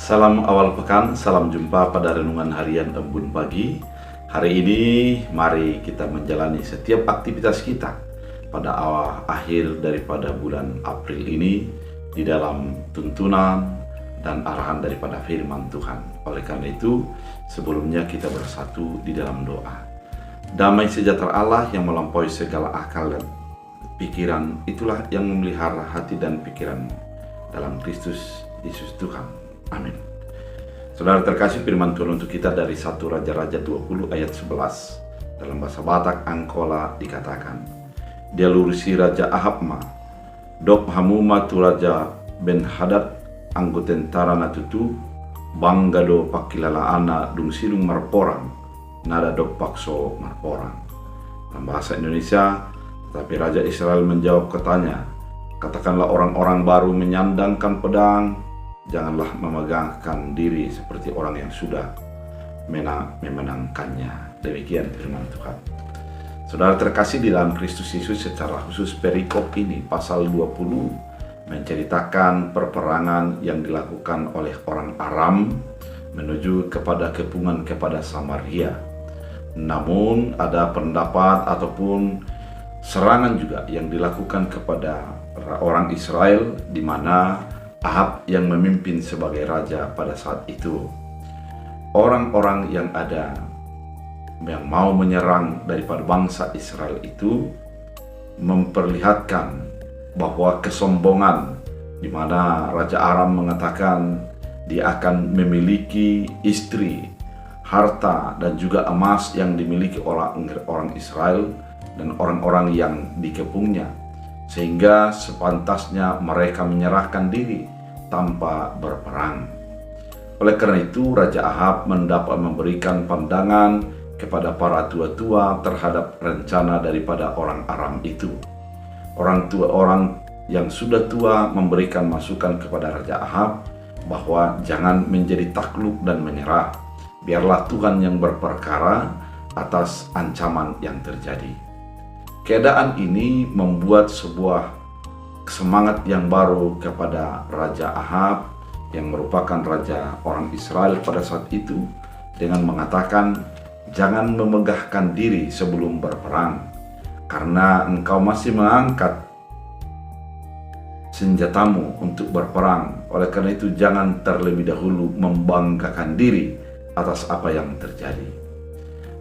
Salam awal pekan, salam jumpa pada renungan harian Embun Pagi. Hari ini mari kita menjalani setiap aktivitas kita pada awal akhir daripada bulan April ini di dalam tuntunan dan arahan daripada firman Tuhan. Oleh karena itu, sebelumnya kita bersatu di dalam doa. Damai sejahtera Allah yang melampaui segala akal dan pikiran, itulah yang memelihara hati dan pikiranmu dalam Kristus Yesus Tuhan. Amin. Saudara terkasih, firman Tuhan untuk kita dari 1 Raja-Raja 20 ayat 11. Dalam bahasa Batak Angkola dikatakan, dia lurusi Raja Ahab dok hamuma tu Raja Ben Hadad anggo tentara natutu bangga do pakilala ana dung silung marporang nada dok pakso marporang. Dalam bahasa Indonesia, tapi Raja Israel menjawab katanya, katakanlah orang-orang baru menyandangkan pedang, janganlah memegangkan diri seperti orang yang sudah memenangkannya. Demikian firman Tuhan. Saudara terkasih di dalam Kristus Yesus, secara khusus perikop ini pasal 20 menceritakan perperangan yang dilakukan oleh orang Aram menuju kepada kepungan kepada Samaria. Namun ada pendapat ataupun serangan juga yang dilakukan kepada orang Israel, di mana Ahab yang memimpin sebagai raja pada saat itu. Orang-orang yang ada yang mau menyerang daripada bangsa Israel itu memperlihatkan bahwa kesombongan, di mana Raja Aram mengatakan dia akan memiliki istri, harta dan juga emas yang dimiliki orang Israel dan orang-orang yang dikepungnya, sehingga sepantasnya mereka menyerahkan diri tanpa berperang. Oleh karena itu, Raja Ahab mendapat memberikan pandangan kepada para tua-tua terhadap rencana daripada orang Aram itu. Orang yang sudah tua memberikan masukan kepada Raja Ahab bahwa jangan menjadi takluk dan menyerah. Biarlah Tuhan yang berperkara atas ancaman yang terjadi. Keadaan ini membuat sebuah semangat yang baru kepada Raja Ahab yang merupakan raja orang Israel pada saat itu, dengan mengatakan, jangan memegahkan diri sebelum berperang, karena engkau masih mengangkat senjatamu untuk berperang. Oleh karena itu, jangan terlebih dahulu membanggakan diri atas apa yang terjadi.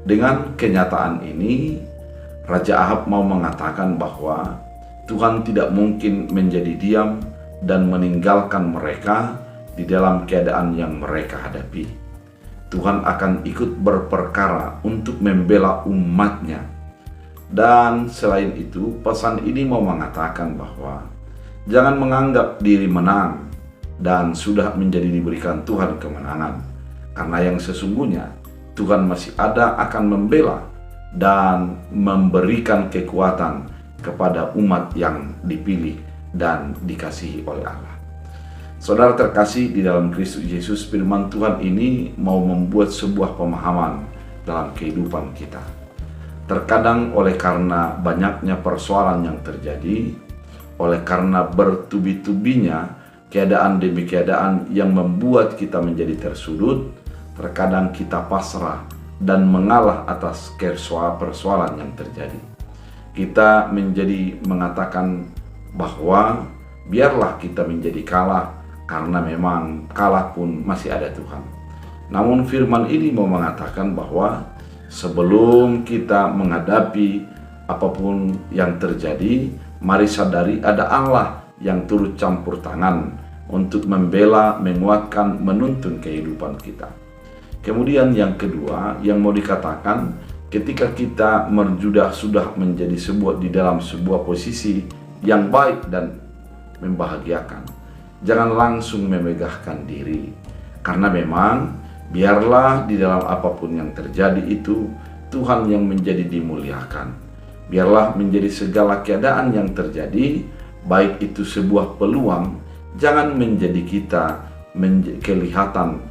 Dengan kenyataan ini, Raja Ahab mau mengatakan bahwa Tuhan tidak mungkin menjadi diam dan meninggalkan mereka di dalam keadaan yang mereka hadapi. Tuhan akan ikut berperkara untuk membela umatnya. Dan selain itu, pesan ini mau mengatakan bahwa jangan menganggap diri menang dan sudah menjadi diberikan Tuhan kemenangan. Karena yang sesungguhnya Tuhan masih ada, akan membela dan memberikan kekuatan kepada umat yang dipilih dan dikasihi oleh Allah. Saudara terkasih di dalam Kristus Yesus, firman Tuhan ini mau membuat sebuah pemahaman dalam kehidupan kita. Terkadang oleh karena banyaknya persoalan yang terjadi, oleh karena bertubi-tubinya keadaan demi keadaan yang membuat kita menjadi tersudut, terkadang kita pasrah dan mengalah atas persoalan yang terjadi. Kita menjadi mengatakan bahwa biarlah kita menjadi kalah, karena memang kalah pun masih ada Tuhan. Namun firman ini mau mengatakan bahwa sebelum kita menghadapi apapun yang terjadi, mari sadari ada Allah yang turut campur tangan untuk membela, menguatkan, menuntun kehidupan kita. Kemudian yang kedua yang mau dikatakan, ketika kita sudah menjadi di dalam sebuah posisi yang baik dan membahagiakan, jangan langsung memegahkan diri. Karena memang biarlah di dalam apapun yang terjadi itu Tuhan yang menjadi dimuliakan. Biarlah menjadi segala keadaan yang terjadi, baik itu sebuah peluang, jangan menjadi kita kelihatan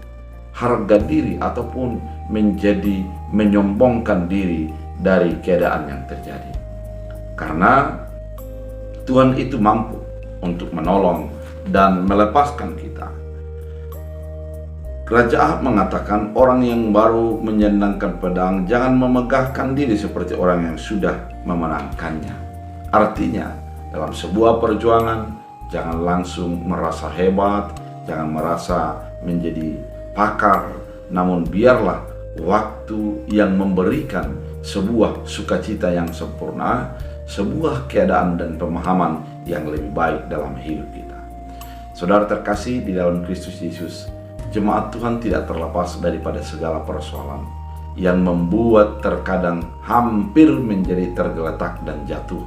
harga diri ataupun menjadi menyombongkan diri dari keadaan yang terjadi. Karena Tuhan itu mampu untuk menolong dan melepaskan kita. Raja Ahab mengatakan orang yang baru menyandangkan pedang jangan memegahkan diri seperti orang yang sudah memenangkannya. Artinya, dalam sebuah perjuangan, jangan langsung merasa hebat, jangan merasa menjadi pakar, namun biarlah waktu yang memberikan sebuah sukacita yang sempurna, sebuah keadaan dan pemahaman yang lebih baik dalam hidup kita. Saudara terkasih di dalam Kristus Yesus, jemaat Tuhan tidak terlepas daripada segala persoalan yang membuat terkadang hampir menjadi tergeletak dan jatuh.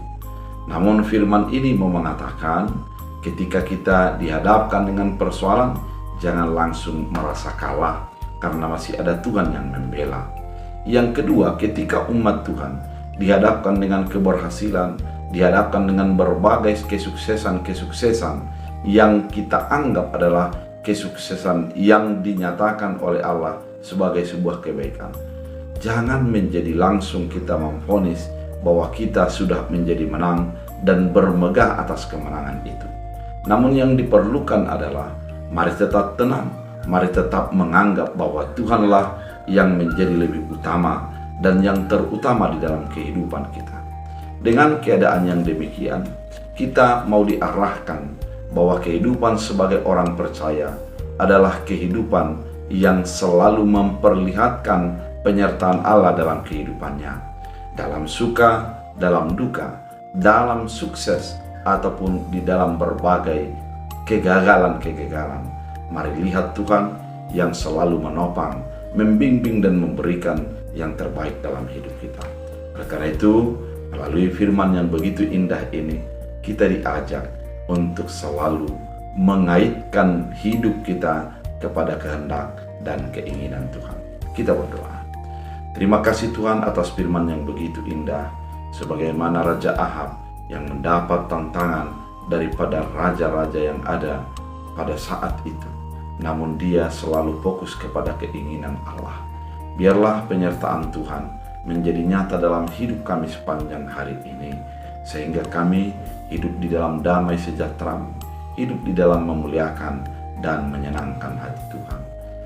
Namun firman ini mau mengatakan, ketika kita dihadapkan dengan persoalan, jangan langsung merasa kalah karena masih ada Tuhan yang membela. Yang kedua, ketika umat Tuhan dihadapkan dengan keberhasilan, dihadapkan dengan berbagai kesuksesan yang kita anggap adalah kesuksesan yang dinyatakan oleh Allah sebagai sebuah kebaikan, jangan menjadi langsung kita memvonis bahwa kita sudah menjadi menang dan bermegah atas kemenangan itu. Namun yang diperlukan adalah mari tetap tenang, mari tetap menganggap bahwa Tuhanlah yang menjadi lebih utama dan yang terutama di dalam kehidupan kita. Dengan keadaan yang demikian, kita mau diarahkan bahwa kehidupan sebagai orang percaya adalah kehidupan yang selalu memperlihatkan penyertaan Allah dalam kehidupannya. Dalam suka, dalam duka, dalam sukses, ataupun di dalam berbagai kegagalan-kegagalan. Mari lihat Tuhan yang selalu menopang, membimbing dan memberikan yang terbaik dalam hidup kita. Oleh karena itu, melalui firman yang begitu indah ini, kita diajak untuk selalu mengaitkan hidup kita kepada kehendak dan keinginan Tuhan. Kita berdoa. Terima kasih Tuhan atas firman yang begitu indah, sebagaimana Raja Ahab yang mendapat tantangan daripada raja-raja yang ada pada saat itu. Namun dia selalu fokus kepada keinginan Allah. Biarlah penyertaan Tuhan menjadi nyata dalam hidup kami sepanjang hari ini, sehingga kami hidup di dalam damai sejahtera, hidup di dalam memuliakan dan menyenangkan hati Tuhan.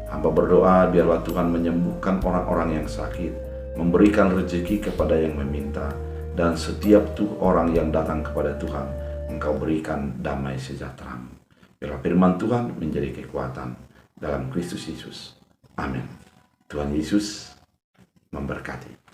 Hamba berdoa biarlah Tuhan menyembuhkan orang-orang yang sakit, memberikan rezeki kepada yang meminta, dan setiap orang yang datang kepada Tuhan, Engkau berikan damai sejahtera. Biarlah firman Tuhan menjadi kekuatan dalam Kristus Yesus. Amin. Tuhan Yesus memberkati.